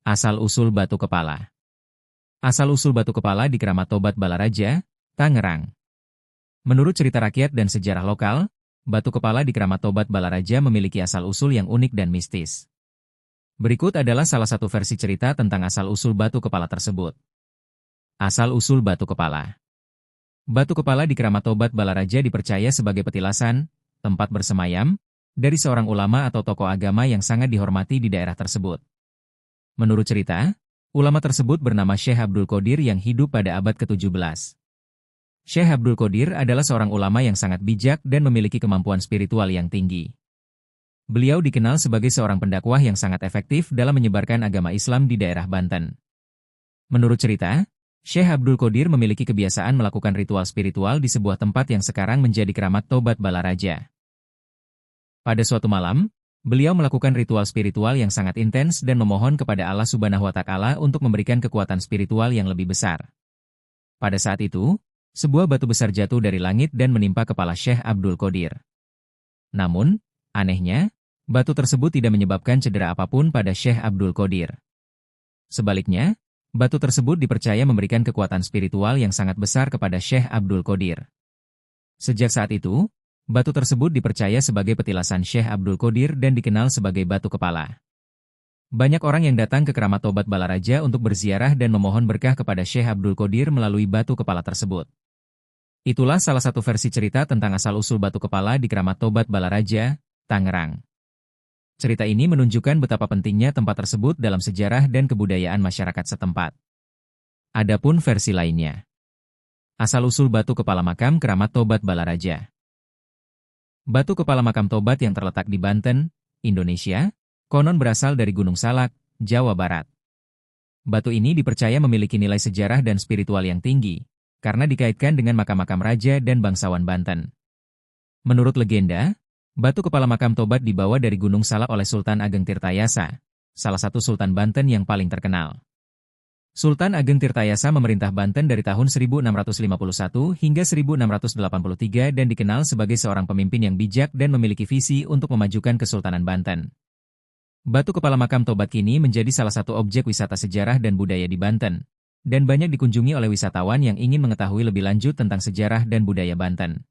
Asal-usul batu kepala. Asal-usul batu kepala di Keramat Tobat Balaraja, Tangerang. Menurut cerita rakyat dan sejarah lokal, batu kepala di Keramat Tobat Balaraja memiliki asal-usul yang unik dan mistis. Berikut adalah salah satu versi cerita tentang asal-usul batu kepala tersebut. Asal-usul batu kepala. Batu kepala di Keramat Tobat Balaraja dipercaya sebagai petilasan, tempat bersemayam, dari seorang ulama atau tokoh agama yang sangat dihormati di daerah tersebut. Menurut cerita, ulama tersebut bernama Syekh Abdul Qodir yang hidup pada abad ke-17. Syekh Abdul Qodir adalah seorang ulama yang sangat bijak dan memiliki kemampuan spiritual yang tinggi. Beliau dikenal sebagai seorang pendakwah yang sangat efektif dalam menyebarkan agama Islam di daerah Banten. Menurut cerita, Syekh Abdul Qodir memiliki kebiasaan melakukan ritual spiritual di sebuah tempat yang sekarang menjadi Keramat Tobat Balaraja. Pada suatu malam, beliau melakukan ritual spiritual yang sangat intens dan memohon kepada Allah Subhanahu wa Ta'ala untuk memberikan kekuatan spiritual yang lebih besar. Pada saat itu, sebuah batu besar jatuh dari langit dan menimpa kepala Syekh Abdul Qodir. Namun, anehnya, batu tersebut tidak menyebabkan cedera apapun pada Syekh Abdul Qodir. Sebaliknya, batu tersebut dipercaya memberikan kekuatan spiritual yang sangat besar kepada Syekh Abdul Qodir. Sejak saat itu, batu tersebut dipercaya sebagai petilasan Syekh Abdul Qodir dan dikenal sebagai batu kepala. Banyak orang yang datang ke Keramat Tobat Balaraja untuk berziarah dan memohon berkah kepada Syekh Abdul Qodir melalui batu kepala tersebut. Itulah salah satu versi cerita tentang asal-usul batu kepala di Keramat Tobat Balaraja, Tangerang. Cerita ini menunjukkan betapa pentingnya tempat tersebut dalam sejarah dan kebudayaan masyarakat setempat. Adapun versi lainnya. Asal-usul batu kepala makam Keramat Tobat Balaraja. Batu kepala makam Tobat yang terletak di Banten, Indonesia, konon berasal dari Gunung Salak, Jawa Barat. Batu ini dipercaya memiliki nilai sejarah dan spiritual yang tinggi, karena dikaitkan dengan makam-makam raja dan bangsawan Banten. Menurut legenda, batu kepala makam Tobat dibawa dari Gunung Salak oleh Sultan Ageng Tirtayasa, salah satu Sultan Banten yang paling terkenal. Sultan Ageng Tirtayasa memerintah Banten dari tahun 1651 hingga 1683 dan dikenal sebagai seorang pemimpin yang bijak dan memiliki visi untuk memajukan Kesultanan Banten. Batu kepala makam Tobat kini menjadi salah satu objek wisata sejarah dan budaya di Banten, dan banyak dikunjungi oleh wisatawan yang ingin mengetahui lebih lanjut tentang sejarah dan budaya Banten.